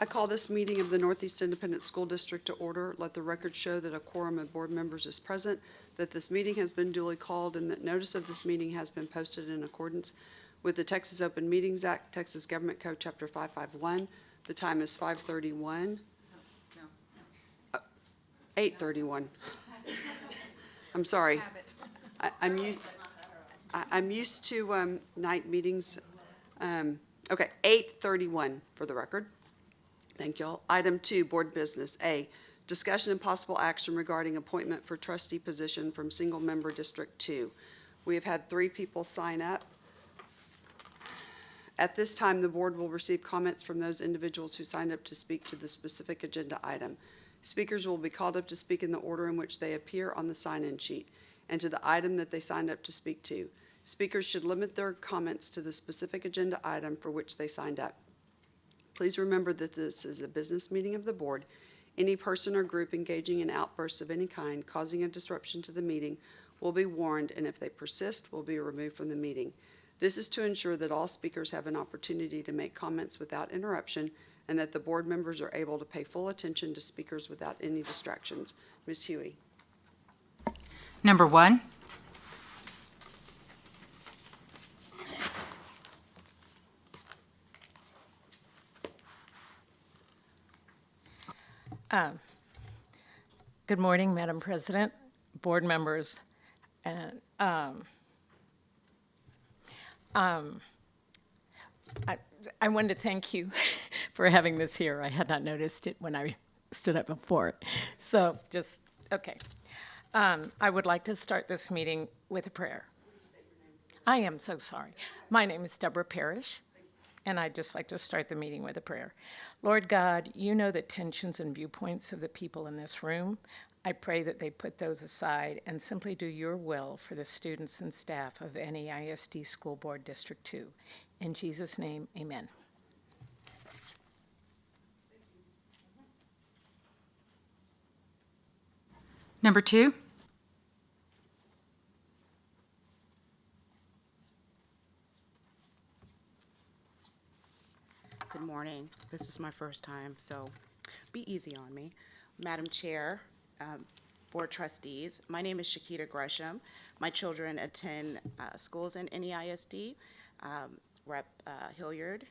I call this meeting of the Northeast Independent School District to order. Let the record show that a quorum of board members is present, that this meeting has been duly called, and that notice of this meeting has been posted in accordance with the Texas Open Meetings Act, Texas Government Code, Chapter 551. The time is 5:31. 8:31. I'm sorry. I'm used to night meetings. Okay, 8:31 for the record. Thank you all. Item 2, board business. A, discussion and possible action regarding appointment for trustee position from single member District 2. We have had 3 people sign up. At this time, the board will receive comments from those individuals who signed up to speak to the specific agenda item. Speakers will be called up to speak in the order in which they appear on the sign-in sheet and to the item that they signed up to speak to. Speakers should limit their comments to the specific agenda item for which they signed up. Please remember that this is a business meeting of the board. Any person or group engaging in outbursts of any kind causing a disruption to the meeting will be warned, and if they persist, will be removed from the meeting. This is to ensure that all speakers have an opportunity to make comments without interruption and that the board members are able to pay full attention to speakers without any distractions. Ms. Huey. Number 1. Good morning, Madam President, board members, and I wanted to thank you for having this here. I had not noticed it when I stood up before. So okay. I would like to start this meeting with a prayer. I am so sorry. My name is Deborah Parrish, and I'd just like to start the meeting with a prayer. Lord God, you know the tensions and viewpoints of the people in this room. I pray that they put those aside and simply do your will for the students and staff of NEISD School Board District 2. In Jesus' name, amen. Number 2. Good morning. This is my first time, so be easy on me. Madam Chair, Board Trustees, my name is Shakita Gresham. My children attend schools in NEISD. Rep. Hilliard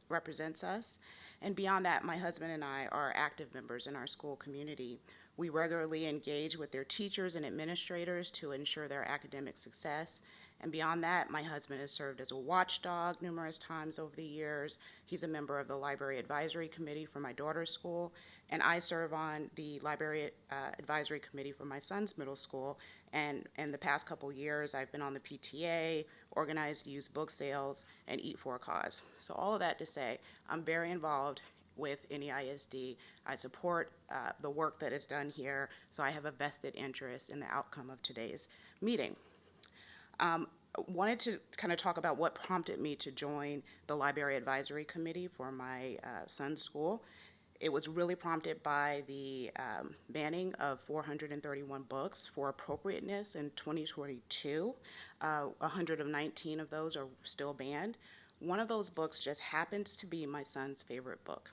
represents us. And beyond that, my husband and I are active members in our school community. We regularly engage with their teachers and administrators to ensure their academic success. And beyond that, my husband has served as a watchdog numerous times over the years. He's a member of the Library Advisory Committee for my daughter's school, and I serve on the Library Advisory Committee for my son's middle school. And in the past couple years, I've been on the PTA, organized youth book sales, and Eat for a Cause. So all of that to say, I'm very involved with NEISD. I support the work that is done here, so I have a vested interest in the outcome of today's meeting. Wanted to kind of talk about what prompted me to join the Library Advisory Committee for my son's school. It was really prompted by the banning of 431 books for appropriateness in 2022. 119 of those are still banned. One of those books just happens to be my son's favorite book.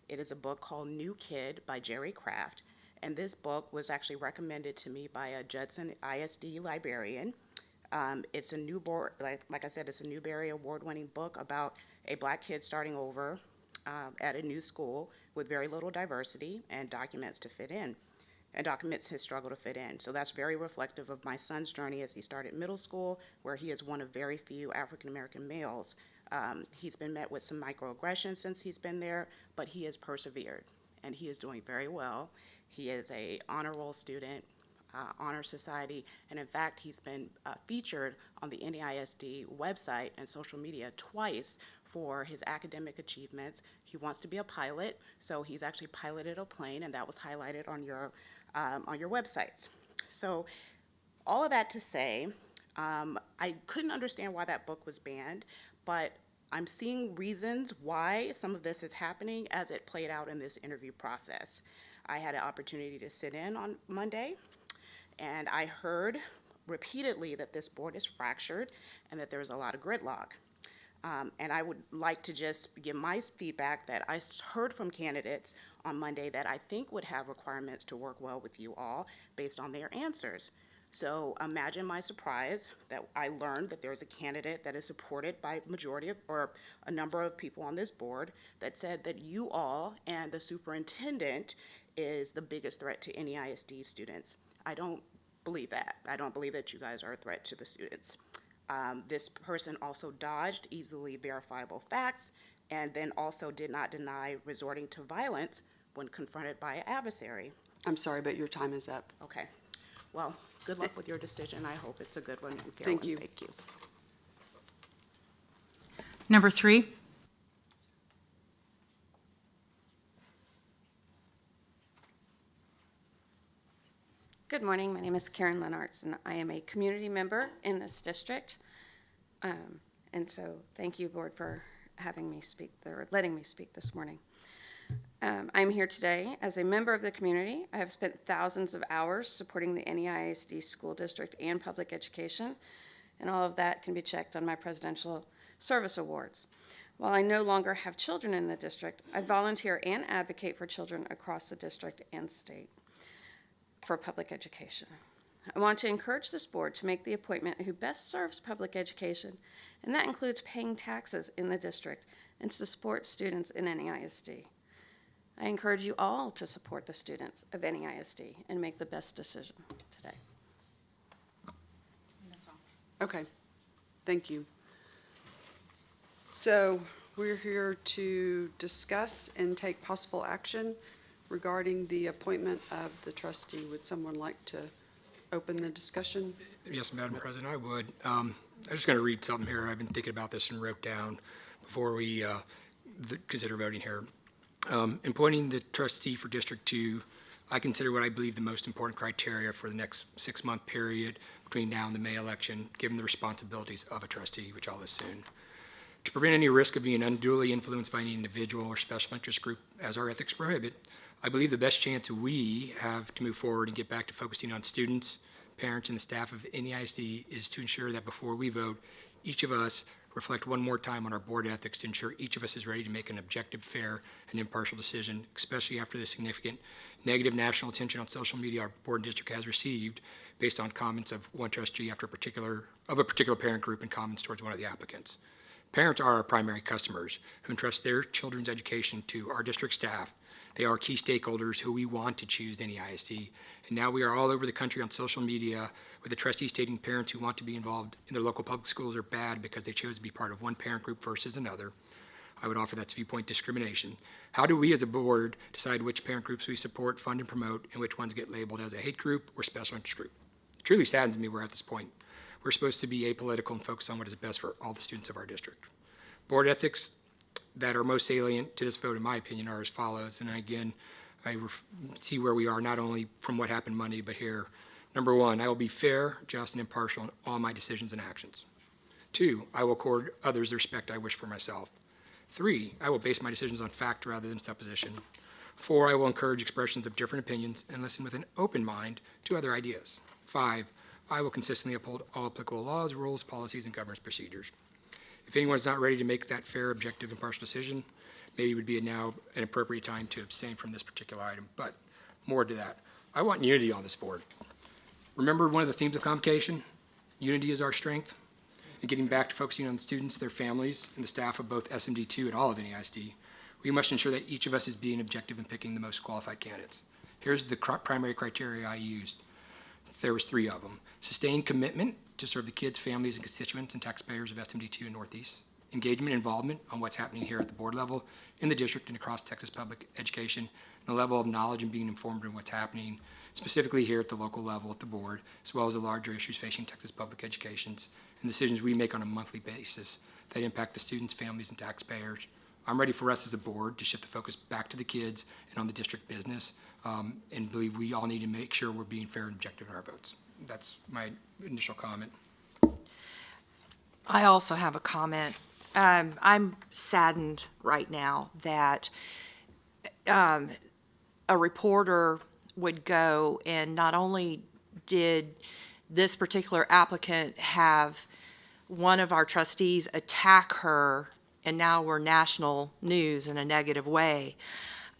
It is a book called New Kid by Jerry Craft, and this book was actually recommended to me by a Judson ISD librarian. It's a Newbery, like I said, it's a Newbery award-winning book about a black kid starting over at a new school with very little diversity and documents his struggle to fit in. So that's very reflective of my son's journey as he started middle school, where he is one of very few African-American males. He's been met with some microaggressions since he's been there, but he has persevered, and he is doing very well. He is an honor roll student, Honor Society, and in fact, he's been featured on the NEISD website and social media twice for his academic achievements. He wants to be a pilot, so he's actually piloted a plane, and that was highlighted on your websites. So all of that to say, I couldn't understand why that book was banned, but I'm seeing reasons why some of this is happening as it played out in this interview process. I had an opportunity to sit in on Monday, and I heard repeatedly that this board is fractured and that there's a lot of gridlock. And I would like to just give my feedback that I heard from candidates on Monday that I think would have requirements to work well with you all based on their answers. So imagine my surprise that I learned that there's a candidate that is supported by majority of, or a number of people on this board that said that you all and the superintendent is the biggest threat to any ISD students. I don't believe that. I don't believe that you guys are a threat to the students. This person also dodged easily verifiable facts and then also did not deny resorting to violence when confronted by an adversary. I'm sorry, but your time is up. Okay. Well, good luck with your decision. I hope it's a good one and fair Thank one. you. Thank you. Number 3. Good morning. My name is Karen Lenartz, and I am a community member in this district. And so thank you, Board, for having me speak, or letting me speak this morning. I'm here today as a member of the community. I have spent thousands of hours supporting the NEISD school district and public education, and all of that can be checked on my Presidential Service Awards. While I no longer have children in the district, I volunteer and advocate for children across the district and state for public education. I want to encourage this board to make the appointment who best serves public education, and that includes paying taxes in the district and to support students in NEISD. I encourage you all to support the students of NEISD and make the best decision today. Okay, thank you. So we're here to discuss and take possible action regarding the appointment of the trustee. Would someone like to open the discussion? Yes, Madam President, I would. I'm just going to read something here. I've been thinking about this and wrote down before we consider voting here. Appointing the trustee for District 2, I consider what I believe the most important criteria for the next 6-month period between now and the May election, given the responsibilities of a trustee, which I'll list soon. To prevent any risk of being unduly influenced by any individual or special interest group, as our ethics prohibit, I believe the best chance we have to move forward and get back to focusing on students, parents, and the staff of NEISD is to ensure that before we vote, each of us reflect one more time on our board ethics to ensure each of us is ready to make an objective, fair, and impartial decision, especially after the significant negative national attention on social media our board and district has received based on comments of one trustee after a particular parent group and comments towards one of the applicants. Parents are our primary customers who entrust their children's education to our district staff. They are key stakeholders who we want to choose NEISD. And now we are all over the country on social media with the trustees stating parents who want to be involved in their local public schools are bad because they chose to be part of one parent group versus another. I would offer that's viewpoint discrimination. How do we as a board decide which parent groups we support, fund, and promote, and which ones get labeled as a hate group or special interest group? It truly saddens me we're at this point. We're supposed to be apolitical and focus on what is best for all the students of our district. Board ethics that are most salient to this vote, in my opinion, are as follows. And again, I see where we are not only from what happened Monday, but here. Number 1, I will be fair, just, and impartial in all my decisions and actions. 2, I will accord others the respect I wish for myself. 3, I will base my decisions on fact rather than supposition. 4, I will encourage expressions of different opinions and listen with an open mind to other ideas. 5, I will consistently uphold all applicable laws, rules, policies, and governance procedures. If anyone's not ready to make that fair, objective, impartial decision, maybe it would be now an appropriate time to abstain from this particular item. But more to that, I want unity on this board. Remember one of the themes of convocation? Unity is our strength. And getting back to focusing on the students, their families, and the staff of both SMD2 and all of NEISD, we must ensure that each of us is being objective in picking the most qualified candidates. Here's the primary criteria I used. There was 3 of them. Sustained commitment to serve the kids, families, and constituents and taxpayers of SMD2 and Northeast. Engagement and involvement on what's happening here at the board level, in the district, and across Texas public education, and a level of knowledge and being informed of what's happening, specifically here at the local level at the board, as well as the larger issues facing Texas public educations and decisions we make on a monthly basis that impact the students, families, and taxpayers. I'm ready for us as a board to shift the focus back to the kids and on the district business, and believe we all need to make sure we're being fair and objective in our votes. That's my initial comment. I also have a comment. I'm saddened right now that a reporter would go and not only did this particular applicant have one of our trustees attack her, and now we're national news in a negative way.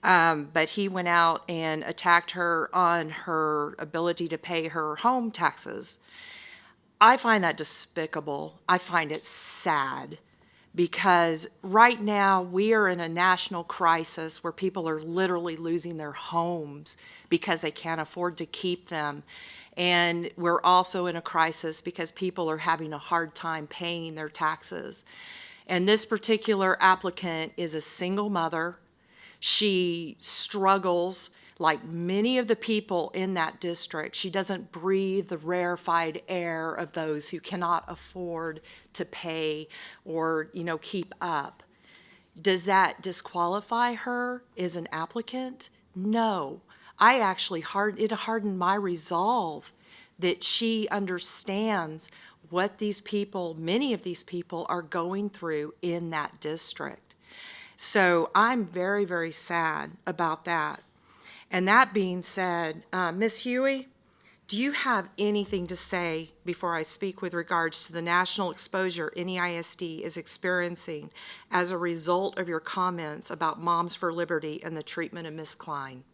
But he went out and attacked her on her ability to pay her home taxes. I find that despicable. I find it sad, because right now we are in a national crisis where people are literally losing their homes because they can't afford to keep them. And we're also in a crisis because people are having a hard time paying their taxes. And this particular applicant is a single mother. She struggles like many of the people in that district. She doesn't breathe the rarefied air of those who cannot afford to pay or, keep up. Does that disqualify her as an applicant? No. It hardened my resolve that she understands what many of these people are going through in that district. So I'm very, very sad about that. And that being said, Ms. Huey, do you have anything to say before I speak with regards to the national exposure NEISD is experiencing as a result of your comments about Moms for Liberty and the treatment of Ms. Klein?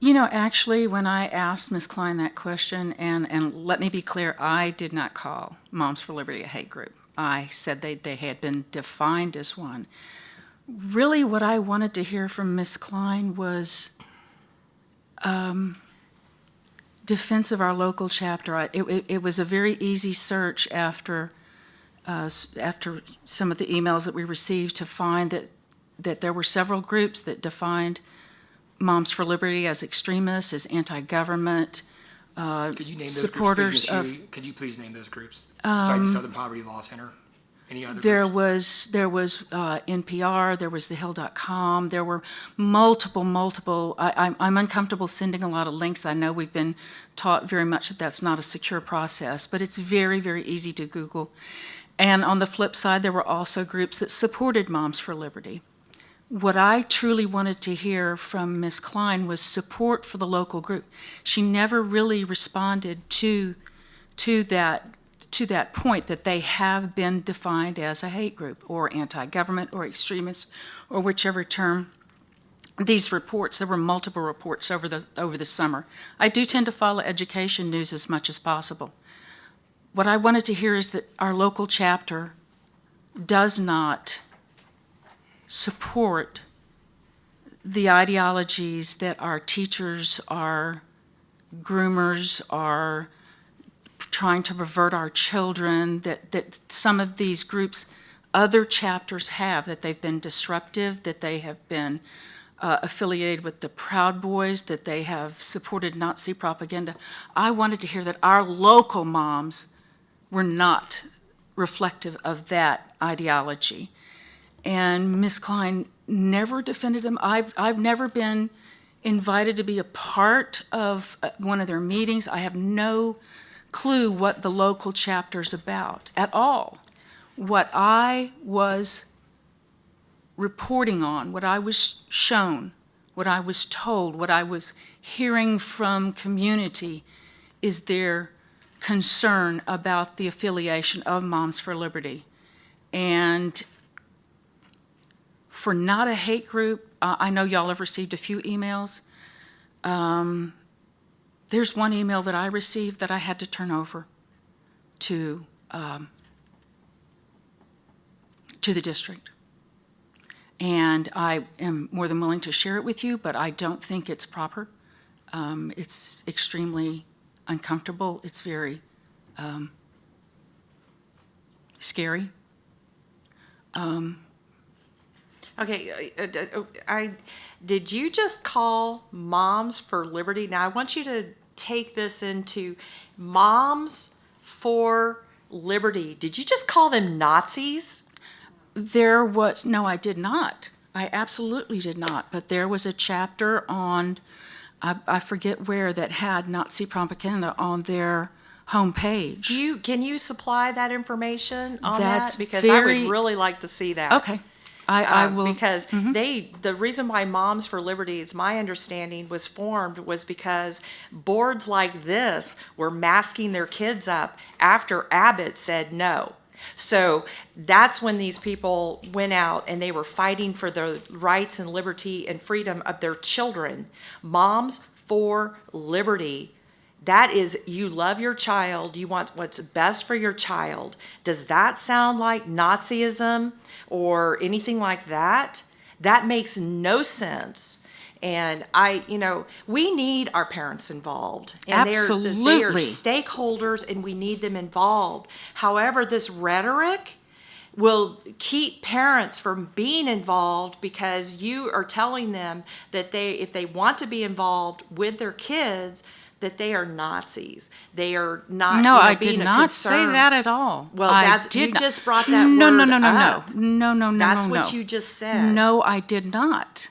Actually, when I asked Ms. Klein that question, and let me be clear, I did not call Moms for Liberty a hate group. I said they had been defined as one. Really, what I wanted to hear from Ms. Klein was defense of our local chapter. It was a very easy search after some of the emails that we received to find that there were several groups that defined Moms for Liberty as extremists, as anti-government, Could you name those supporters groups, please, of. Ms. Huey? Could you please name those groups besides the Southern Poverty Law Center? Any other There groups? was NPR, there was thehill.com, there were multiple. I'm uncomfortable sending a lot of links. I know we've been taught very much that that's not a secure process, but it's very, very easy to Google. And on the flip side, there were also groups that supported Moms for Liberty. What I truly wanted to hear from Ms. Klein was support for the local group. She never really responded to that point that they have been defined as a hate group or anti-government or extremist or whichever term. These reports, there were multiple reports over the summer. I do tend to follow education news as much as possible. What I wanted to hear is that our local chapter does not support the ideologies that our teachers, our groomers, are trying to pervert our children, that some of these groups, other chapters have, that they've been disruptive, that they have been affiliated with the Proud Boys, that they have supported Nazi propaganda. I wanted to hear that our local moms were not reflective of that ideology. And Ms. Klein never defended them. I've never been invited to be a part of one of their meetings. I have no clue what the local chapter's about at all. What I was reporting on, what I was shown, what I was told, what I was hearing from community is their concern about the affiliation of Moms for Liberty. And for not a hate group, I know y'all have received a few emails. There's one email that I received that I had to turn over to the district. And I am more than willing to share it with you, but I don't think it's proper. It's extremely uncomfortable. It's very scary. Okay, did you just call Moms for Liberty? Now, I want you to take this into Moms for Liberty. Did you just call them Nazis? No, I did not. I absolutely did not. But there was a chapter on, I forget where, that had Nazi propaganda on their homepage. Can you supply that information on That's that? Because I very- would really like to see that. Okay. I will. Because the reason why Moms for Liberty, it's my understanding, was formed was because boards like this were masking their kids up after Abbott said no. So that's when these people went out and they were fighting for the rights and liberty and freedom of their children. Moms for Liberty. That is, you love your child, you want what's best for your child. Does that sound like Nazism or anything like that? That makes no sense. And we need our parents involved. And they are Absolutely. stakeholders and we need them involved. However, this rhetoric will keep parents from being involved because you are telling them that if they want to be involved with their kids, that they are Nazis. They are not. No, I being did a not say concern. that at all. Well, I you did not. just brought that no, word no, no, no, up. no, no, no, That's no, what no. you just said. No, I did not.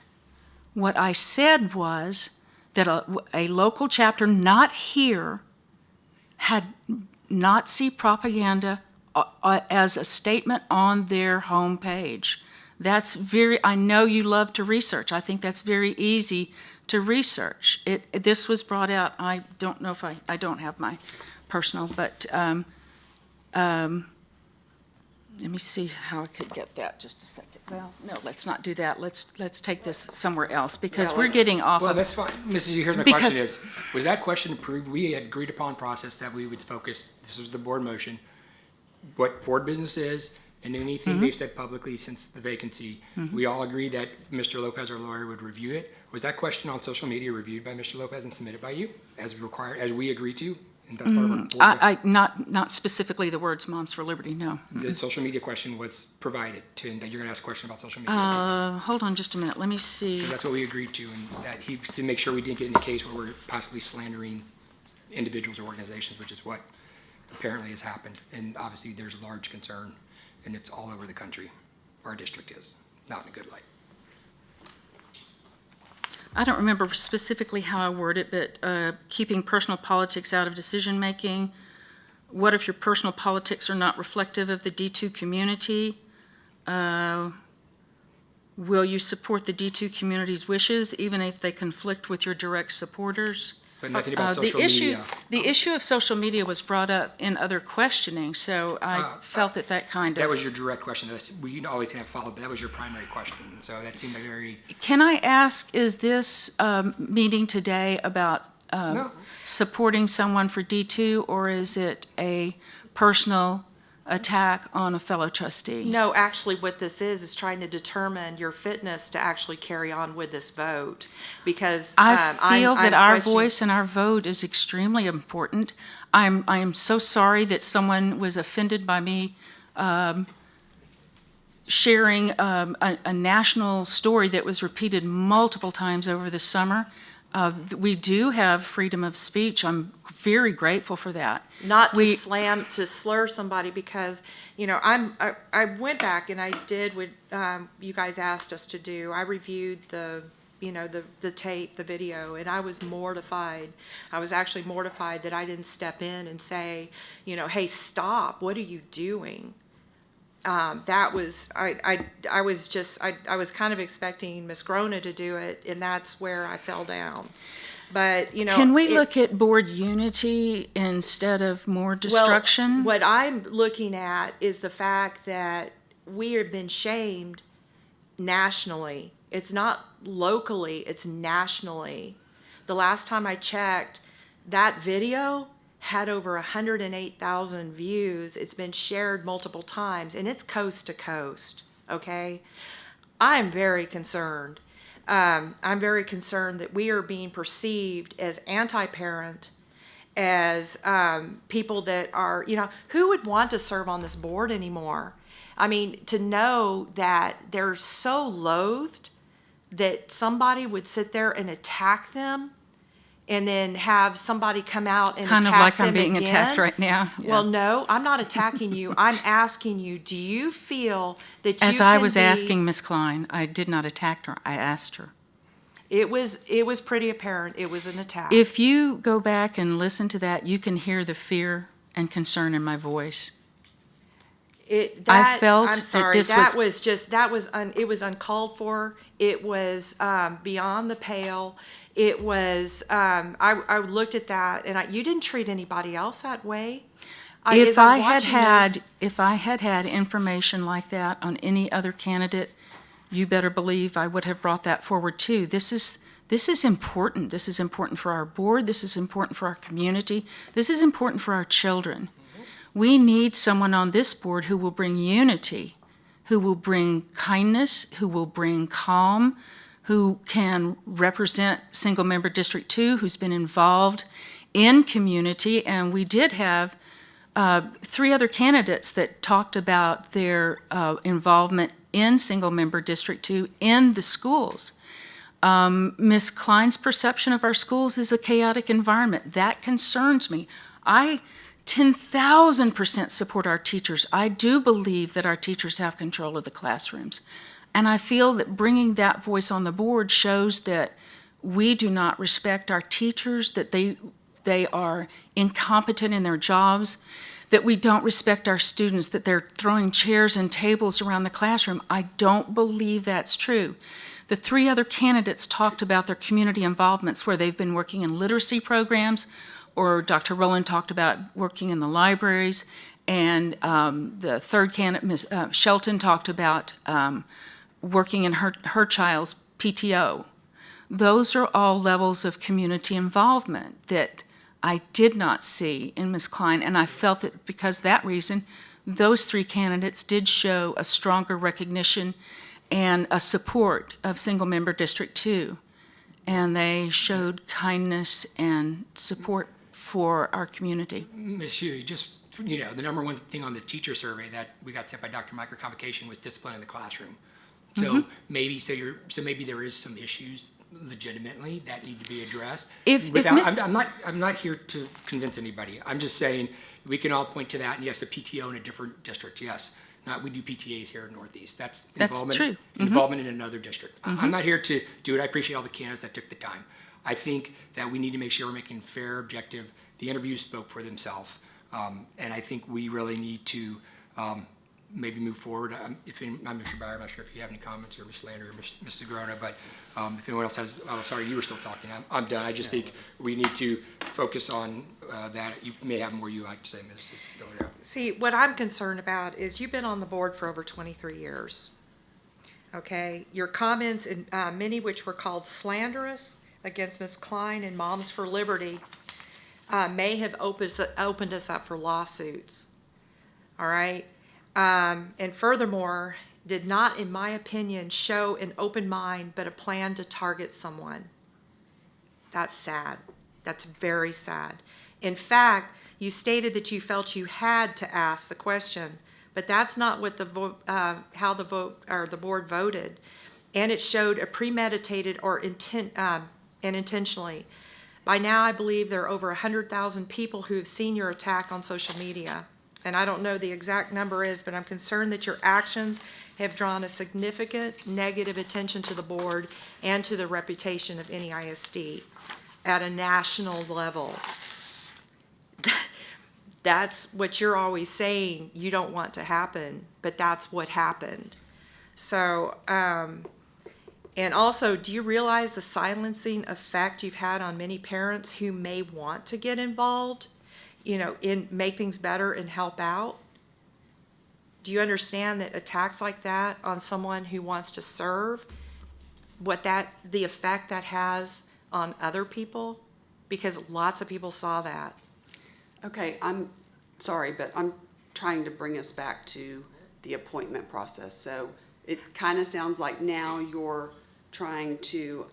What I said was that a local chapter, not here, had Nazi propaganda as a statement on their homepage. I know you love to research. I think that's very easy to research. This was brought out, I don't know if I don't have my personal, but let me see how I could get that, just a second. Well, no, let's not do that. Let's take this somewhere else, because we're getting off Well, of. that's fine. Mrs. Here's my Because- question is, was that question approved? We had agreed upon process that we would focus, this was the board motion, what board business is, and anything they've said publicly since the vacancy. We all agreed that Mr. Lopez, our lawyer, would review it. Was that question on social media reviewed by Mr. Lopez and submitted by you, as required, as we agreed to? And that's part of our board. Not specifically the words Moms for Liberty, no. The social media question was provided to, and that you're gonna ask a question about social media. Hold on just a minute, let me see. That's what we agreed to, and that to make sure we didn't get in a case where we're possibly slandering individuals or organizations, which is what apparently has happened. And obviously, there's large concern, and it's all over the country. Our district is, not in a good light. I don't remember specifically how I worded it, but keeping personal politics out of decision-making. What if your personal politics are not reflective of the D2 community? Will you support the D2 community's wishes, even if they conflict with your direct supporters? But nothing about social The media. issue of social media was brought up in other questioning, so I felt that kind of. That was your direct question. We always have follow, but that was your primary question. So that seemed like very, Can I ask, is this meeting today about no. supporting someone for D2, or is it a personal attack on a fellow trustee? No, actually, what this is trying to determine your fitness to actually carry on with this vote, because I feel that I'm our questioning- voice and our vote is extremely important. I'm so sorry that someone was offended by me sharing a national story that was repeated multiple times over the summer. We do have freedom of speech. I'm very grateful for that. Not to slur somebody, because, I went back and I did what you guys asked us to do. I reviewed the tape, the video, and I was mortified. I was actually mortified that I didn't step in and say, hey, stop, what are you doing? I was kind of expecting Ms. Grona to do it, and that's where I fell down. But, Can we look at board unity instead of more destruction? Well, what I'm looking at is the fact that we have been shamed nationally. It's not locally, it's nationally. The last time I checked, that video had over 108,000 views. It's been shared multiple times, and it's coast to coast, okay? I'm very concerned. I'm very concerned that we are being perceived as anti-parent, as people that are, who would want to serve on this board anymore? I mean, to know that they're so loathed that somebody would sit there and attack them, and then have somebody come out and Kind of attack like I'm them being again. attacked right now. Yeah. Well, no, I'm not attacking you. I'm asking you, do you feel that you As I can was be- asking Ms. Klein, I did not attack her, I asked her. It was pretty apparent it was an attack. If you go back and listen to that, you can hear the fear and concern in my voice. felt I'm that sorry, this that was- was just, it was uncalled for. It was beyond the pale. It was, I looked at that and you didn't treat anybody else that way. If I had had information like that on any other candidate, you better believe I would have brought that forward too. This is important. This is important for our board. This is important for our community. This is important for our children. We need someone on this board who will bring unity, who will bring kindness, who will bring calm, who can represent single-member District 2, who's been involved in community. And we did have 3 other candidates that talked about their involvement in single-member District 2 in the schools. Ms. Klein's perception of our schools is a chaotic environment. That concerns me. I 10,000% support our teachers. I do believe that our teachers have control of the classrooms. And I feel that bringing that voice on the board shows that we do not respect our teachers, that they are incompetent in their jobs, that we don't respect our students, that they're throwing chairs and tables around the classroom. I don't believe that's true. The 3 other candidates talked about their community involvements where they've been working in literacy programs, or Dr. Rowland talked about working in the libraries, and the 3rd candidate, Ms. Shelton, talked about working in her child's PTO. Those are all levels of community involvement that I did not see in Ms. Klein, and I felt that because of that reason, those 3 candidates did show a stronger recognition and a support of single-member District 2. And they showed kindness and support for our community. Ms. Hugh, just, the number one thing on the teacher survey that we got sent by Dr. Micro Convocation was discipline in the classroom. So maybe there is some issues legitimately that need to be addressed. I'm not here to convince anybody. I'm just saying we can all point to that, and yes, a PTO in a different district, yes. We do PTAs here in Northeast. That's true. Involvement in another district. I'm not here to do it. I appreciate all the candidates that took the time. I think that we need to make sure we're making fair, objective. The interviews spoke for themselves. And I think we really need to maybe move forward. I'm Mr. Byer, I'm not sure if you have any comments, or Ms. Lander, or Ms. Zagrona, but if anyone else has, oh, sorry, you were still talking. I'm done. I just think we need to focus on that. You may have more you'd like to say, Ms. Villarreal. See, what I'm concerned about is you've been on the board for over 23 years. Okay? Your comments, and many which were called slanderous against Ms. Klein and Moms for Liberty, may have opened us up for lawsuits. All right? And furthermore, did not, in my opinion, show an open mind, but a plan to target someone. That's sad. That's very sad. In fact, you stated that you felt you had to ask the question, but that's not what how the board voted, and it showed a premeditated or and intentionally. By now, I believe there are over 100,000 people who have seen your attack on social media. And I don't know the exact number is, but I'm concerned that your actions have drawn a significant negative attention to the board and to the reputation of NEISD at a national level. That's what you're always saying you don't want to happen, but that's what happened. So, and also, do you realize the silencing effect you've had on many parents who may want to get involved, in make things better and help out? Do you understand that attacks like that on someone who wants to serve, the effect that has on other people? Because lots of people saw that. Okay, I'm sorry, but I'm trying to bring us back to the appointment process. So it kind of sounds like now you're trying to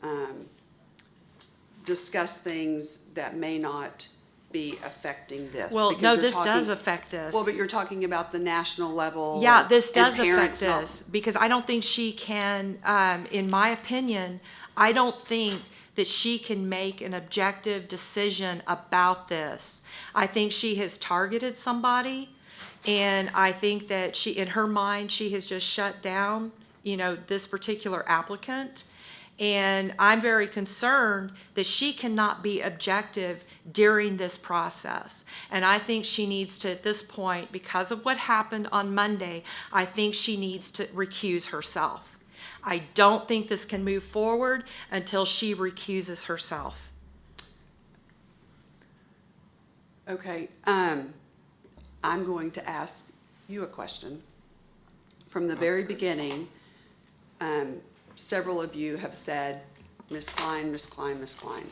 discuss things that may not be affecting this. Well, because no, you're this talking- does affect this. Well, but you're talking about the national level. Yeah, this and does affect parents not- this, because I don't think she can, in my opinion, I don't think that she can make an objective decision about this. I think she has targeted somebody, and I think that in her mind, she has just shut down, this particular applicant. And I'm very concerned that she cannot be objective during this process. And I think she needs to, at this point, because of what happened on Monday, I think she needs to recuse herself. I don't think this can move forward until she recuses herself. Okay, I'm going to ask you a question. From the very beginning, several of you have said, Ms. Klein, Ms. Klein, Ms. Klein.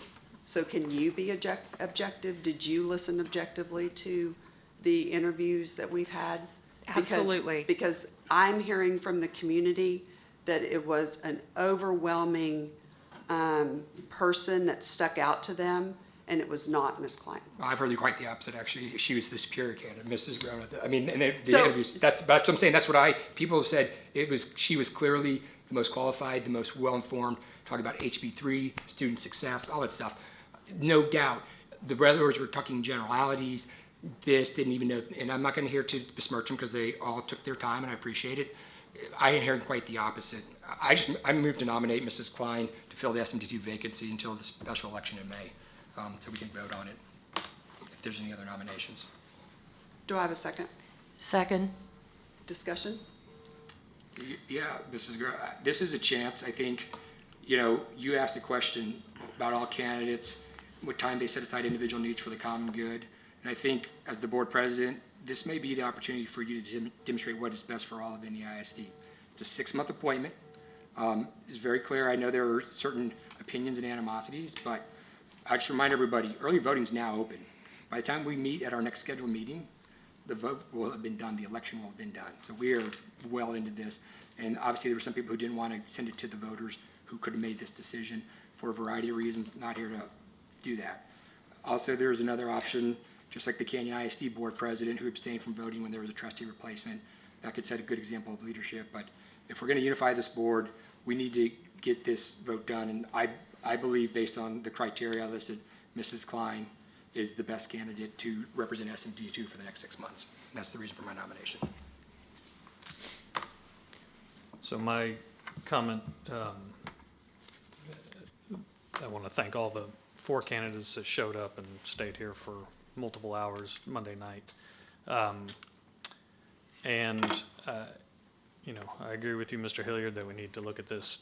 So can you be objective? Did you listen objectively to the interviews that we've had? Absolutely. Because I'm hearing from the community that it was an overwhelming person that stuck out to them, and it was not Ms. Klein. I've heard quite the opposite, actually. She was the superior candidate, Mrs. Brown. I mean, and the So- interviews, that's what I'm saying. That's what people have said. She was clearly the most qualified, the most well-informed, talking about HB3, student success, all that stuff. No doubt. The brothers were talking generalities. This didn't even know, and I'm not going to here to besmirch them because they all took their time, and I appreciate it. I heard quite the opposite. I moved to nominate Mrs. Klein to fill the SMD2 vacancy until the special election in May, so we can vote on it if there's any other nominations. Do I have a second? Second. Discussion? Yeah, this is a chance. I think, you asked a question about all candidates, what time they set aside individual needs for the common good. And I think as the board president, this may be the opportunity for you to demonstrate what is best for all of NEISD. It's a 6-month appointment. It's very clear. I know there are certain opinions and animosities, but I just remind everybody, early voting is now open. By the time we meet at our next scheduled meeting, the vote will have been done, the election will have been done. So we are well into this. And obviously there were some people who didn't want to send it to the voters who could have made this decision for a variety of reasons, not here to do that. Also, there's another option, just like the Canyon ISD board president who abstained from voting when there was a trustee replacement. That could set a good example of leadership. But if we're going to unify this board, we need to get this vote done. And I believe, based on the criteria I listed, Mrs. Klein is the best candidate to represent SMD2 for the next 6 months. That's the reason for my nomination. So my comment, I want to thank all the 4 candidates that showed up and stayed here for multiple hours Monday night. I agree with you, Mr. Hilliard, that we need to look at this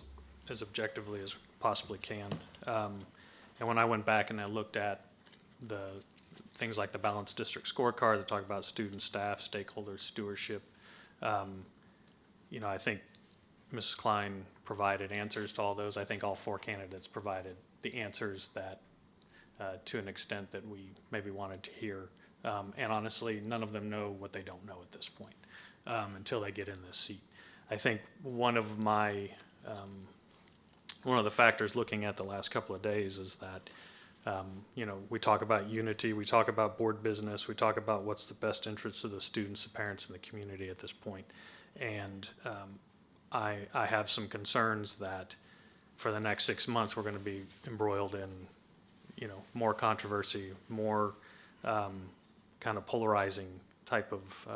as objectively as we possibly can. And when I went back and I looked at the things like the balanced district scorecard that talk about student, staff, stakeholders, stewardship, I think Mrs. Klein provided answers to all those. I think all 4 candidates provided the answers that, to an extent that we maybe wanted to hear. And honestly, none of them know what they don't know at this point until they get in this seat. I think one of the factors looking at the last couple of days is that, we talk about unity, we talk about board business, we talk about what's the best interest of the students, the parents, and the community at this point. And I have some concerns that for the next 6 months, we're going to be embroiled in, more controversy, more kind of polarizing type of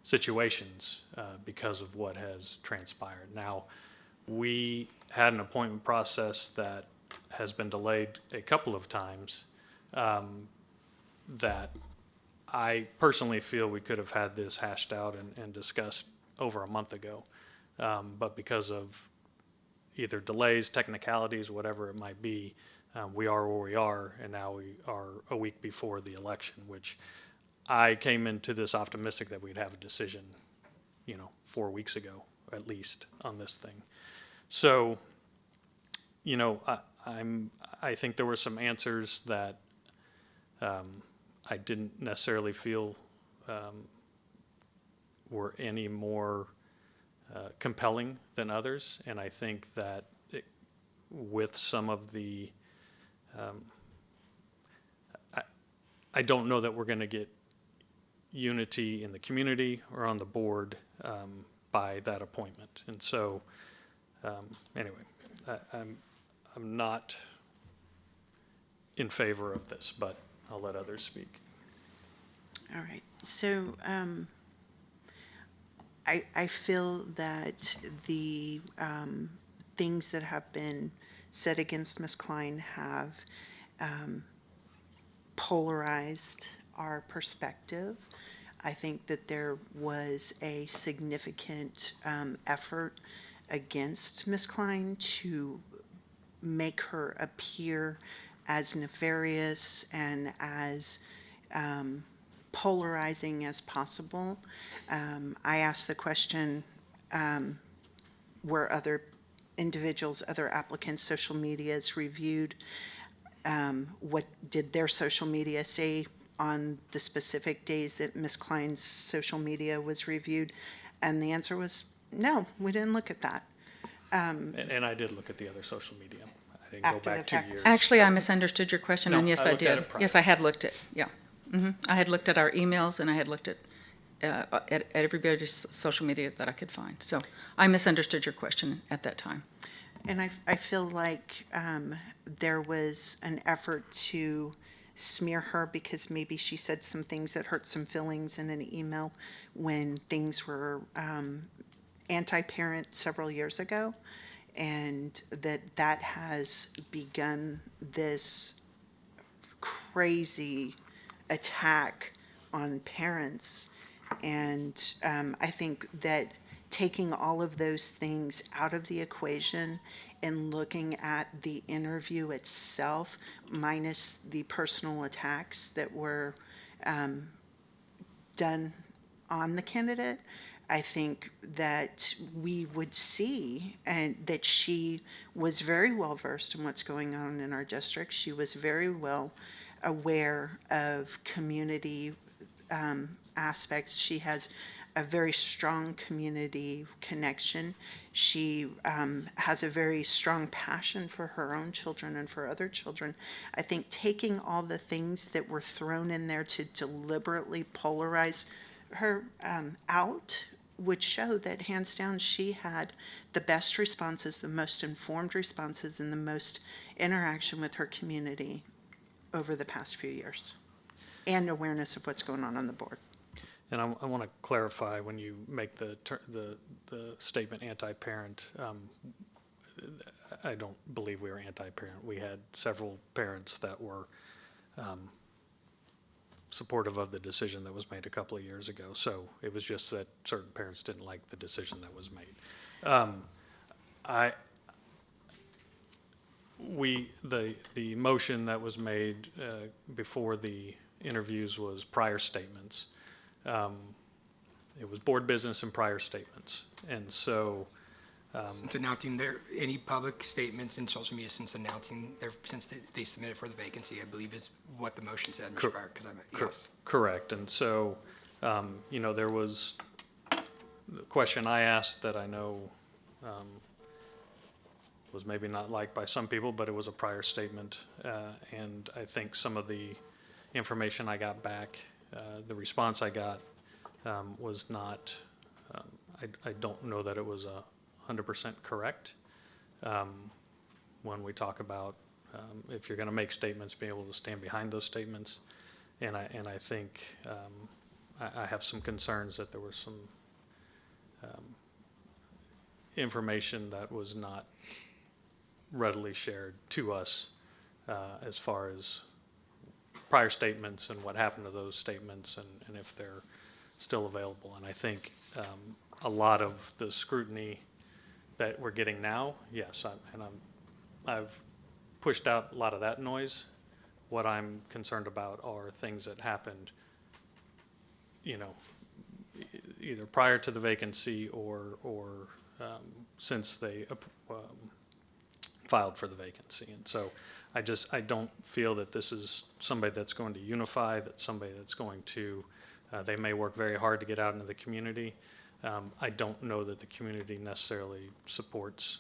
situations because of what has transpired. Now, we had an appointment process that has been delayed a couple of times that I personally feel we could have had this hashed out and discussed over a month ago. But because of either delays, technicalities, whatever it might be, we are where we are, and now we are a week before the election, which I came into this optimistic that we'd have a decision, 4 weeks ago, at least, on this thing. So, I think there were some answers that I didn't necessarily feel were any more compelling than others, and I think that with some of the, I don't know that we're going to get unity in the community or on the board by that appointment, and so anyway, I'm not in favor of this, but I'll let others speak. All right. So I feel that the things that have been said against Ms. Klein have polarized our perspective. I think that there was a significant effort against Ms. Klein to make her appear as nefarious and as polarizing as possible. I asked the question, were other individuals, other applicants' social medias reviewed? What did their social media say on the specific days that Ms. Klein's social media was reviewed? And the answer was, no, we didn't look at that. And I did look at the other social media. I didn't go After the back 2 fact. years. Actually, I misunderstood your question, No, and yes, I I looked at did. it prior. Yes, I had looked at, yeah. I had looked at our emails, and I had looked at everybody's social media that I could find. So I misunderstood your question at that time. And I feel like there was an effort to smear her because maybe she said some things that hurt some feelings in an email when things were anti-parent several years ago, and that has begun this crazy attack on parents. And I think that taking all of those things out of the equation and looking at the interview itself, minus the personal attacks that were done on the candidate, I think that we would see and that she was very well versed in what's going on in our district. She was very well aware of community aspects. She has a very strong community connection. She has a very strong passion for her own children and for other children. I think taking all the things that were thrown in there to deliberately polarize her out would show that hands down she had the best responses, the most informed responses, and the most interaction with her community over the past few years, and awareness of what's going on the board. And I want to clarify, when you make the statement anti-parent, I don't believe we were anti-parent. We had several parents that were supportive of the decision that was made a couple of years ago. So it was just that certain parents didn't like the decision that was made. The motion that was made before the interviews was prior statements. It was board business and prior statements. And so Since announcing any public statements in social media since they submitted for the vacancy, I believe is what the motion said, Mr. Breyer, because yes. Correct. And so, there was the question I asked that I know was maybe not liked by some people, but it was a prior statement. And I think some of the information I got back, the response I got was not, I don't know that it was 100% correct. When we talk about if you're going to make statements, be able to stand behind those statements. And I think I have some concerns that there was some information that was not readily shared to us as far as prior statements and what happened to those statements and if they're still available. And I think a lot of the scrutiny that we're getting now, yes, I've pushed out a lot of that noise. What I'm concerned about are things that happened, either prior to the vacancy or since they filed for the vacancy. And so I don't feel that this is somebody that's going to unify, that's somebody that's going to, they may work very hard to get out into the community. I don't know that the community necessarily supports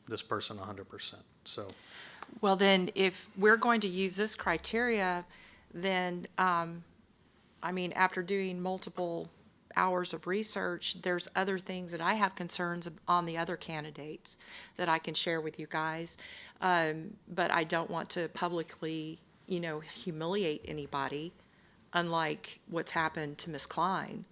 this person 100%. So, Well, then, if we're going to use this criteria, then, after doing multiple hours of research, there's other things that I have concerns on the other candidates that I can share with you guys. But I don't want to publicly, humiliate anybody, unlike what's happened to Ms. Klein.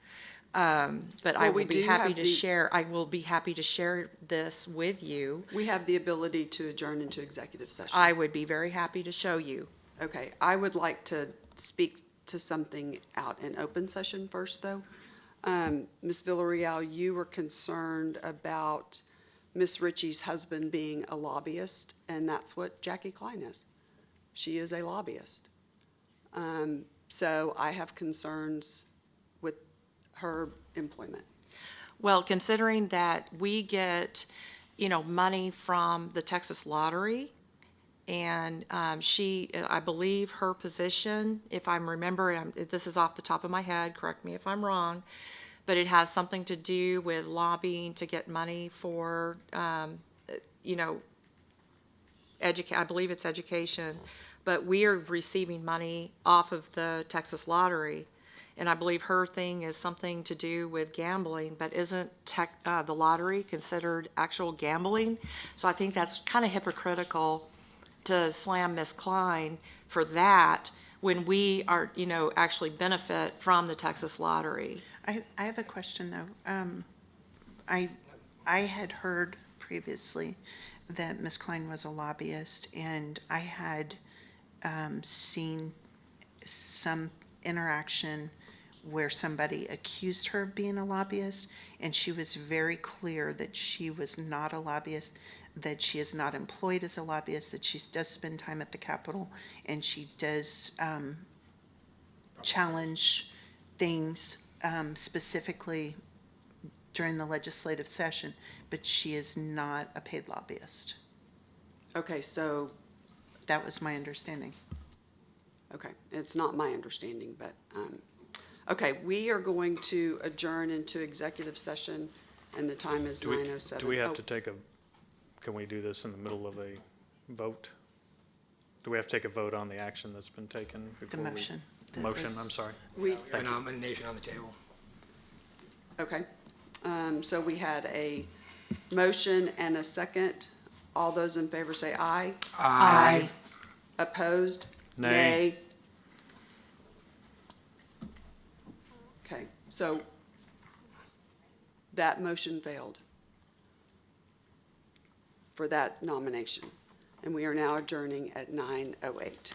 But I Well, will we be do happy have to the- share, I will be happy to share this with you. We have the ability to adjourn into executive session. I would be very happy to show you. Okay, I would like to speak to something out in open session first, though. Ms. Villarreal, you were concerned about Ms. Ritchie's husband being a lobbyist, and that's what Jackie Klein is. She is a lobbyist. So I have concerns with her employment. Well, considering that we get, money from the Texas Lottery, and I believe her position, if I'm remembering, this is off the top of my head, correct me if I'm wrong, but it has something to do with lobbying to get money for, I believe it's education, but we are receiving money off of the Texas Lottery. And I believe her thing is something to do with gambling, but isn't the lottery considered actual gambling? So I think that's kind of hypocritical to slam Miss Klein for that when we are, actually benefit from the Texas Lottery. I have a question, though. I had heard previously that Ms. Klein was a lobbyist, and I had seen some interaction where somebody accused her of being a lobbyist, and she was very clear that she was not a lobbyist, that she is not employed as a lobbyist, that she does spend time at the Capitol, and she does challenge things specifically during the legislative session, but she is not a paid lobbyist. Okay, so, That was my understanding. okay, it's not my understanding, but, okay, we are going to adjourn into executive session, and the time is Do we, 9:07. do we have Oh, to can we do this in the middle of a vote? Do we have to take a vote on the action that's been taken The before we? motion. that Motion, was- I'm sorry. We, A nomination on the table. okay, so we had a motion and a second. All those in favor say aye. Aye. Opposed? Nay. Okay, so that motion failed for that nomination, and we are now adjourning at 9:08.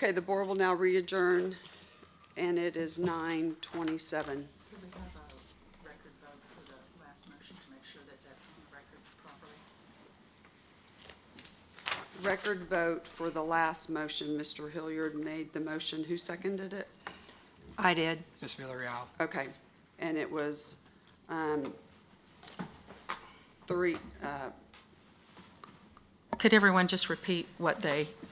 Okay, the board will now re-adjourn, and it is 9:27. Could we have a record vote for the last motion to make sure that that's on the record properly? Record vote for the last motion. Mr. Hilliard made the motion. Who seconded it? I did. Ms. Villarreal. Okay, and it was three, Could everyone just repeat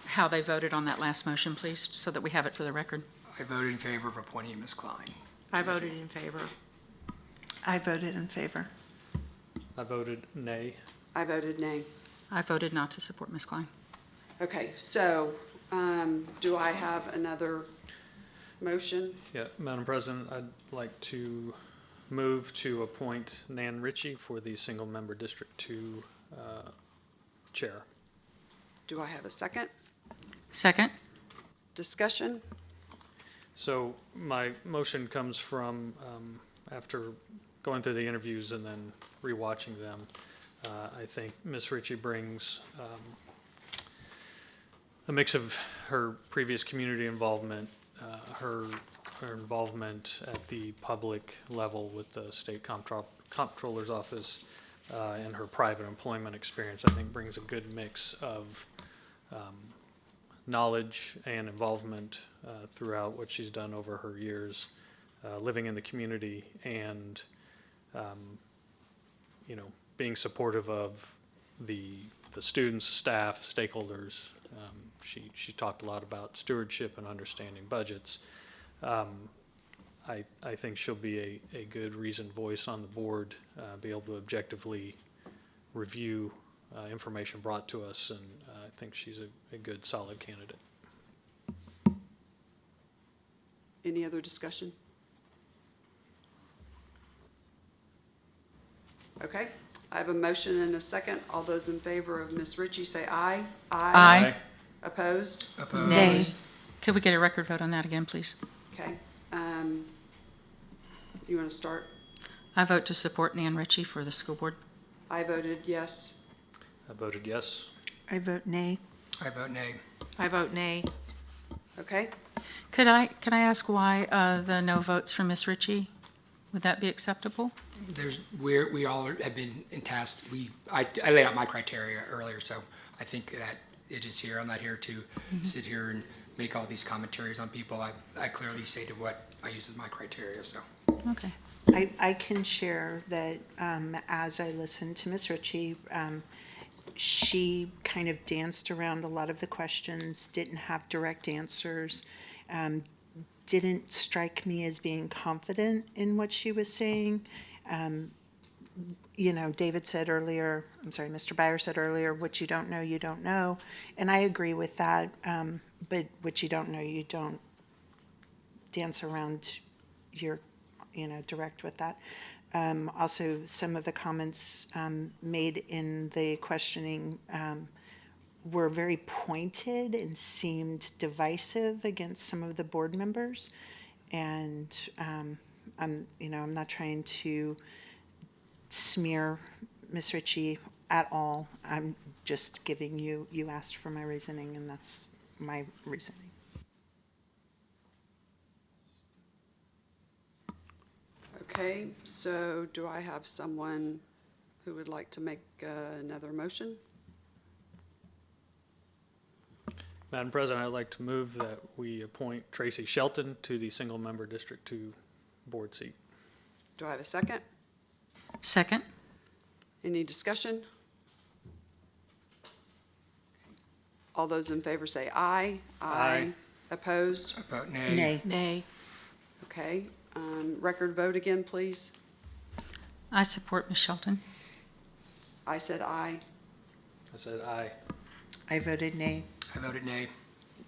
how they voted on that last motion, please, so that we have it for the record? I voted in favor of appointing Ms. Klein. I voted in favor. I voted in favor. I voted nay. I voted nay. I voted not to support Ms. Klein. Okay, so do I have another motion? Yeah, Madam President, I'd like to move to appoint Nan Ritchie for the single-member District 2 chair. Do I have a second? Second? Discussion? So my motion comes from, after going through the interviews and then rewatching them, I think Ms. Ritchie brings a mix of her previous community involvement, her involvement at the public level with the state comptroller's office, and her private employment experience, I think brings a good mix of knowledge and involvement throughout what she's done over her years living in the community and, being supportive of the students, staff, stakeholders. She talked a lot about stewardship and understanding budgets. I think she'll be a good reasoned voice on the board, be able to objectively review information brought to us, and I think she's a good, solid candidate. Any other discussion? Okay, I have a motion and a second. All those in favor of Ms. Ritchie say aye. Aye. Opposed? Opposed? Nay. Could we get a record vote on that again, please? Okay. You want to start? I vote to support Nan Ritchie for the school board. I voted yes. I voted yes. I vote nay. I vote nay. I vote nay. Okay, Can I ask why the no votes from Ms. Ritchie? Would that be acceptable? We all have been in task. I laid out my criteria earlier, so I think that it is here. I'm not here to sit here and make all these commentaries on people. I clearly stated what I use as my criteria, so. Okay. I can share that as I listened to Ms. Ritchie, she kind of danced around a lot of the questions, didn't have direct answers, didn't strike me as being confident in what she was saying. David said earlier, Mr. Byer said earlier, what you don't know, you don't know. And I agree with that, but what you don't know, you don't dance around your direct with that. Also, some of the comments made in the questioning were very pointed and seemed divisive against some of the board members. And I'm not trying to smear Ms. Ritchie at all. I'm just giving you asked for my reasoning, and that's my reasoning. okay, so do I have someone who would like to make another motion? Madam President, I'd like to move that we appoint Tracy Shelton to the single-member District 2 board seat. Do I have a second? Second? Any discussion? All those in favor say aye. Aye. Opposed? I vote nay. Nay. Nay. Okay, record vote again, please. I support Ms. Shelton. I said aye. I said aye. I voted nay. I voted nay.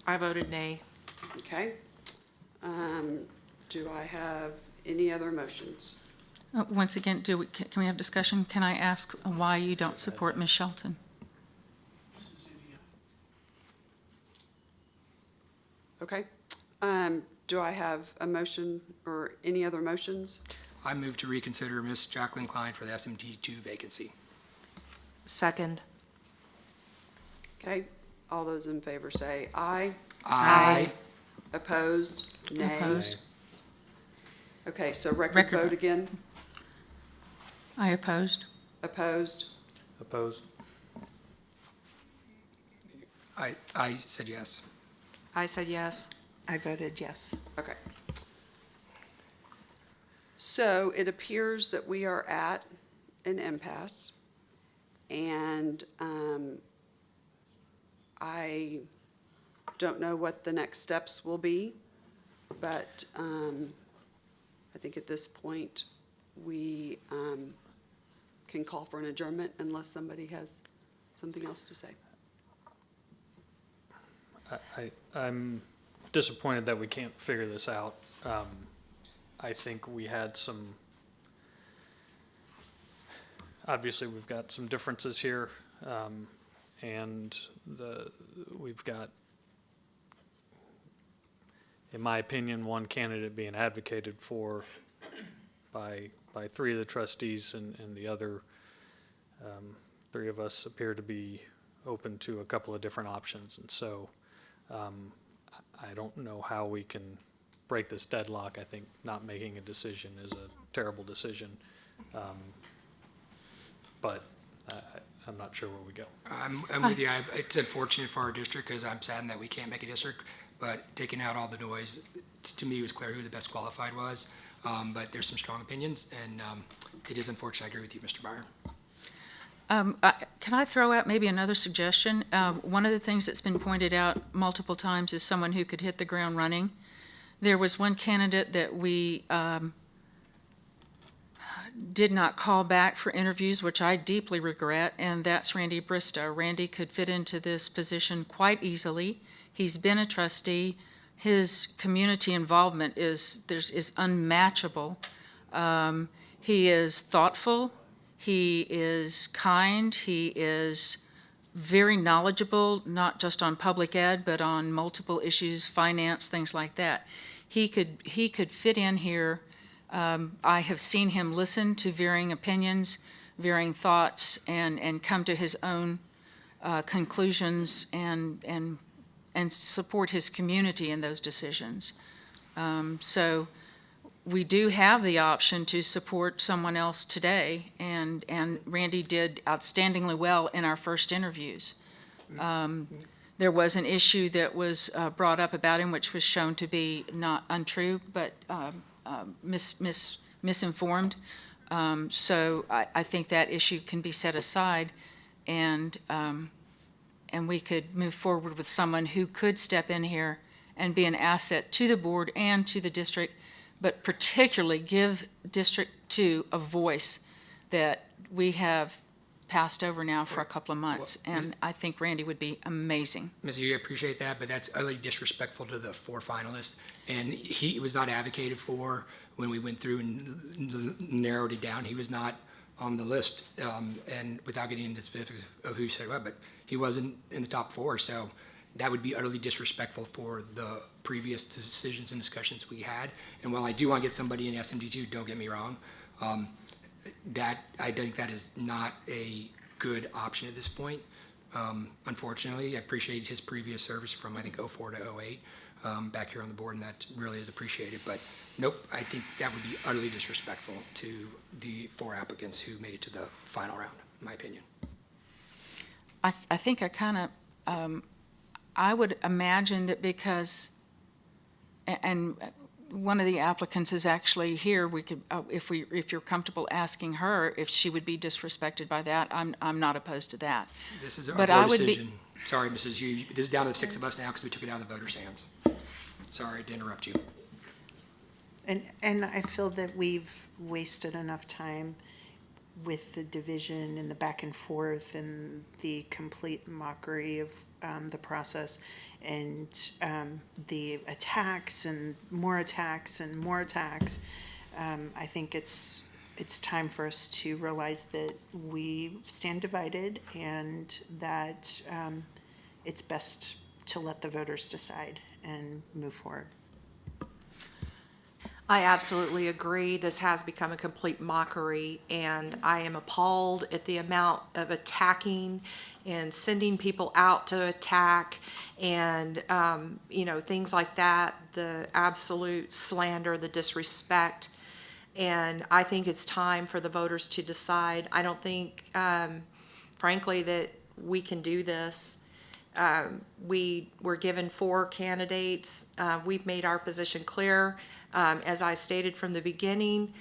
I voted nay. Okay. Do I have any other motions? Once again, can we have discussion? Can I ask why you don't support Ms. Shelton? Okay. Do I have a motion or any other motions? I move to reconsider Ms. Jacqueline Klein for the SMT2 vacancy. Second. Okay. All those in favor say aye. Aye. Opposed? Nay. Opposed. Okay, so record Record vote vote. again? I opposed. Opposed? Opposed? I said yes. I said yes. I voted yes. Okay. So it appears that we are at an impasse, and I don't know what the next steps will be, but I think at this point, we can call for an adjournment unless somebody has something else to say. I'm disappointed that we can't figure this out. I think we had obviously we've got some differences here, and we've got, in my opinion, one candidate being advocated for by 3 of the trustees, and the other 3 of us appear to be open to a couple of different options. And so I don't know how we can break this deadlock. I think not making a decision is a terrible decision. But I'm not sure where we go. I'm with you. It's unfortunate for our district because I'm saddened that we can't make a district, but taking out all the noise, to me, it was clear who the best qualified was. But there's some strong opinions, and it is unfortunate. I agree with you, Mr. Byer. Can I throw out maybe another suggestion? One of the things that's been pointed out multiple times is someone who could hit the ground running. There was one candidate that we did not call back for interviews, which I deeply regret, and that's Randy Bristow. Randy could fit into this position quite easily. He's been a trustee. His community involvement is unmatchable. He is thoughtful. He is kind. He is very knowledgeable, not just on public ed, but on multiple issues, finance, things like that. He could fit in here. I have seen him listen to varying opinions, varying thoughts, and come to his own conclusions and support his community in those decisions. So we do have the option to support someone else today, and Randy did outstandingly well in our first interviews. There was an issue that was brought up about him, which was shown to be not untrue, but misinformed. So I think that issue can be set aside, and we could move forward with someone who could step in here and be an asset to the board and to the district, but particularly give District 2 a voice that we have passed over now for a couple of months, and I think Randy would be amazing. Ms. Yu, I appreciate that, but that's utterly disrespectful to the 4 finalists. And he was not advocated for when we went through and narrowed it down. He was not on the list, and without getting into specifics of who said what, but he wasn't in the top 4. So that would be utterly disrespectful for the previous decisions and discussions we had. And while I do want to get somebody in SMD2, don't get me wrong, I think that is not a good option at this point. Unfortunately, I appreciate his previous service from, I think, 04 to 08 back here on the board, and that really is appreciated. But nope, I think that would be utterly disrespectful to the 4 applicants who made it to the final round, in my opinion. I think I would imagine that because, and one of the applicants is actually here, we could, if you're comfortable asking her if she would be disrespected by that, I'm not opposed to that. This is our But board I would be- decision. Sorry, Mrs. Yu, this is down to the 6 of us now because we took it out of the voters' hands. Sorry to interrupt you. And I feel that we've wasted enough time with the division and the back and forth and the complete mockery of the process and the attacks and more attacks and more attacks. I think it's time for us to realize that we stand divided and that it's best to let the voters decide and move forward. I absolutely agree. This has become a complete mockery, and I am appalled at the amount of attacking and sending people out to attack and, things like that, the absolute slander, the disrespect. And I think it's time for the voters to decide. I don't think, frankly, that we can do this. We were given 4 candidates. We've made our position clear, as I stated from the beginning,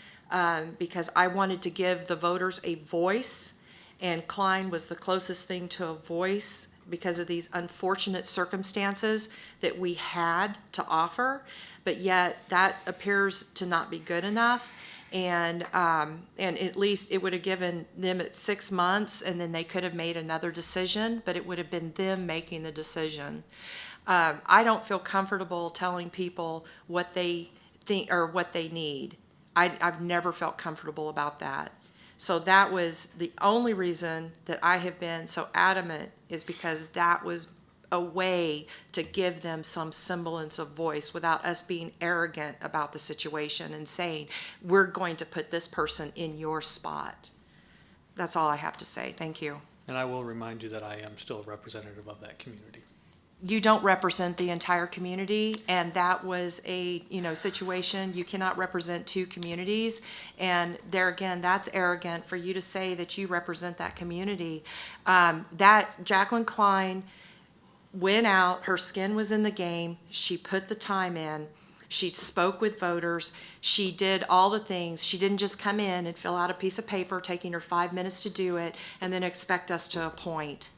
because I wanted to give the voters a voice, and Klein was the closest thing to a voice because of these unfortunate circumstances that we had to offer, but yet that appears to not be good enough. And at least it would have given them 6 months, and then they could have made another decision, but it would have been them making the decision. I don't feel comfortable telling people what they think or what they need. I've never felt comfortable about that. So that was the only reason that I have been so adamant, is because that was a way to give them some semblance of voice without us being arrogant about the situation and saying, we're going to put this person in your spot. That's all I have to say. Thank you. And I will remind you that I am still a representative of that community. You don't represent the entire community, and that was a, situation. You cannot represent 2 communities. And there again, that's arrogant for you to say that you represent that community. That Jacqueline Klein went out, her skin was in the game, she put the time in, she spoke with voters, she did all the things. She didn't just come in and fill out a piece of paper, taking her 5 minutes to do it, and then expect us to appoint.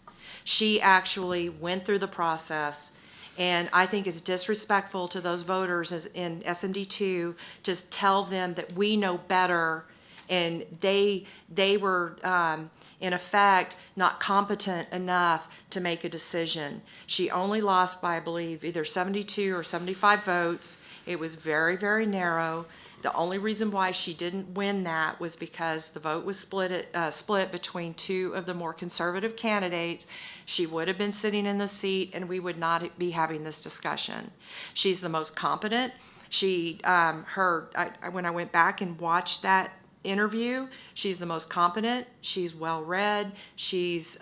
She actually went through the process, and I think it's disrespectful to those voters in SMD2 to tell them that we know better, and they were, in effect, not competent enough to make a decision. She only lost by, I believe, either 72 or 75 votes. It was very, very narrow. The only reason why she didn't win that was because the vote was split between 2 of the more conservative candidates. She would have been sitting in the seat, and we would not be having this discussion. She's the most competent. When I went back and watched that interview, she's the most competent. She's well-read. She's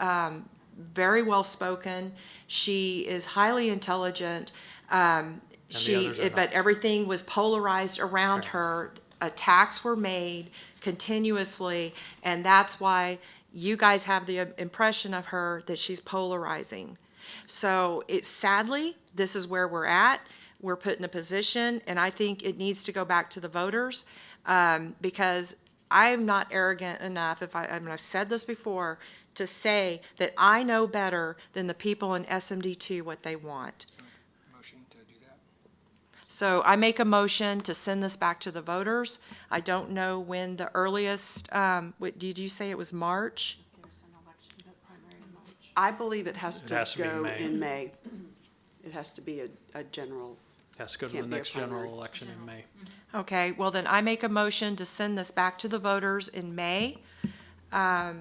very well-spoken. She is highly intelligent. But everything was polarized around her. Attacks were made continuously, and that's why you guys have the impression of her that she's polarizing. So sadly, this is where we're at. We're put in a position, and I think it needs to go back to the voters, because I'm not arrogant enough, I've said this before, to say that I know better than the people in SMD2 what they want. Motion to do that? So I make a motion to send this back to the voters. I don't know when the earliest, did you say it was March? I believe it has It has to to be go May. in May. It has to be a general. Has to go to the Can't be a next general primary. election in May. Okay, well then I make a motion to send this back to the voters in May. I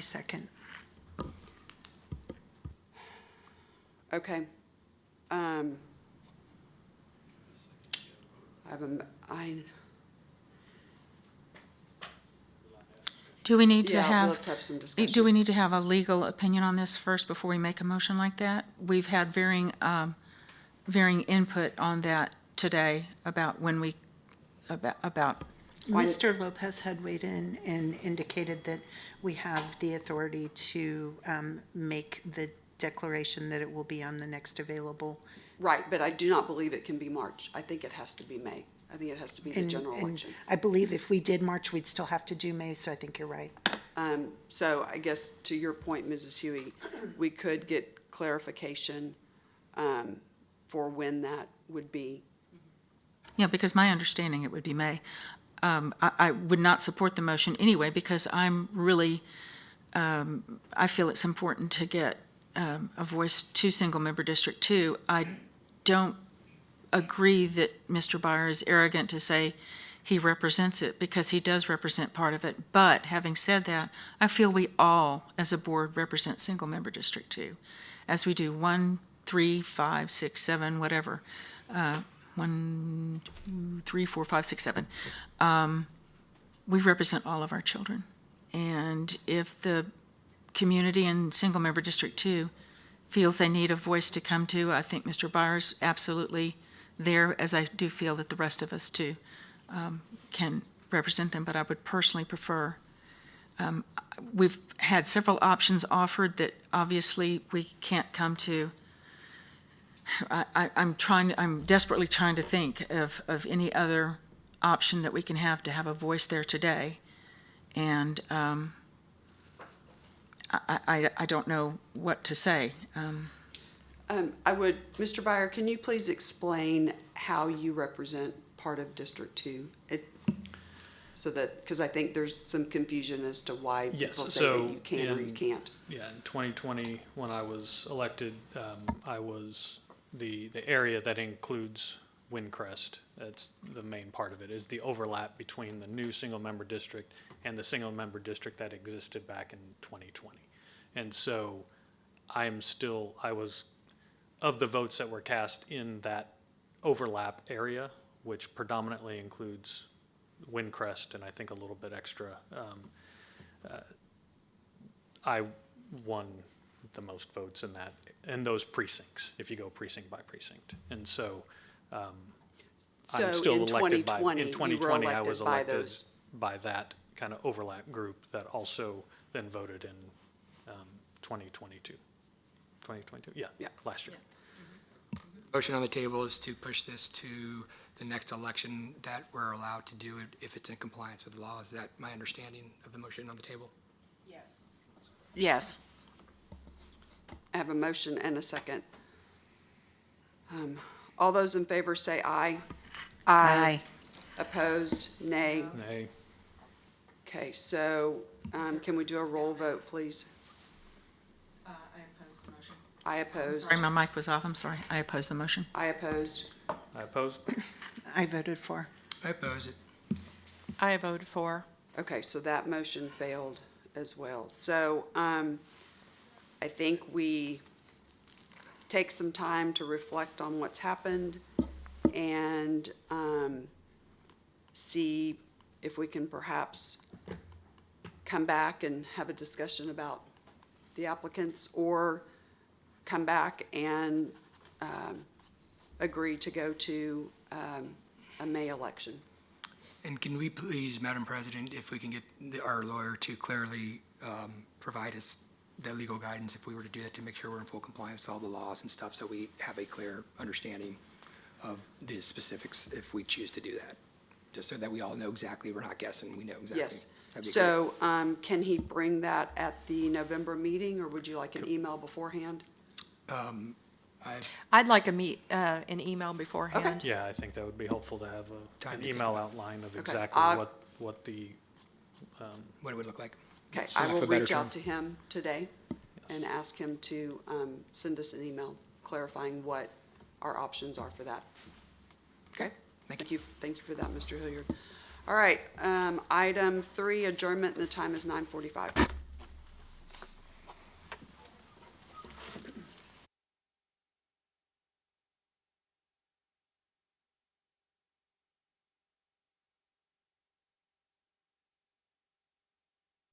second. Okay. Do we need to Yeah, let's have some discussion. do we need to have a legal opinion on this first before we make a motion like that? We've had varying input on that today about about Mr. Lopez had weighed in and indicated that we have the authority to make the declaration that it will be on the next available. Right, but I do not believe it can be March. I think it has to be May. I think it has to be the general election. I believe if we did March, we'd still have to do May, so I think you're right. So I guess to your point, Mrs. Huey, we could get clarification for when that would be. Yeah, because my understanding it would be May. I would not support the motion anyway, because I'm really, I feel it's important to get a voice to single-member District 2. I don't agree that Mr. Byer is arrogant to say he represents it, because he does represent part of it. But having said that, I feel we all, as a board, represent single-member District 2, as we do 1, 3, 5, 6, 7, whatever. 1, 2, 3, 4, 5, 6, 7. We represent all of our children. And if the community in single-member District 2 feels they need a voice to come to, I think Mr. Byers absolutely there, as I do feel that the rest of us too can represent them, but I would personally prefer. We've had several options offered that obviously we can't come to. I'm desperately trying to think of any other option that we can have to have a voice there today. And I don't know what to say. Mr. Byer, can you please explain how you represent part of District 2? So that, because I think there's some confusion as to why Yes, people say so that you can or you in- can't. Yeah, in 2020, when I was elected, I was the area that includes Windcrest. That's the main part of it, is the overlap between the new single-member district and the single-member district that existed back in 2020. And so I was, of the votes that were cast in that overlap area, which predominantly includes Windcrest and I think a little bit extra, I won the most votes in those precincts, if you go precinct by precinct. And so So I'm still in elected by, 2020, in you were 2020, I was elected by elected those. by that kind of overlap group that also then voted in 2022. 2022, yeah, Yeah. last year. Motion on the table is to push this to the next election, that we're allowed to do it if it's in compliance with the law. Is that my understanding of the motion on the table? Yes. I have a motion and a second. All those in favor say aye. Aye. Opposed, nay. Nay. Okay, so can we do a roll vote, please? I oppose the motion. I opposed. Sorry, my mic was off. I'm sorry. I oppose the motion. I opposed. I oppose. I voted for. I oppose it. I voted for. Okay, so that motion failed as well. So I think we take some time to reflect on what's happened and see if we can perhaps come back and have a discussion about the applicants, or come back and agree to go to a May election. And can we please, Madam President, if we can get our lawyer to clearly provide us the legal guidance if we were to do that, to make sure we're in full compliance with all the laws and stuff, so we have a clear understanding of the specifics if we choose to do that, just so that we all know exactly, we're not guessing, we know exactly. Yes. That'd be So can he bring that at the November meeting, or would you like an email beforehand? I'd like an email beforehand. Yeah, I think that would be helpful to have Time an to think email about. outline of Okay, exactly what the, What it would look like. Okay, For I lack will of a better reach out term. to him today and ask him to send us an email clarifying what our options are for that. Okay? Thank you. Thank you for that, Mr. Hilliard. All right, item 3, adjournment, and the time is 9:45.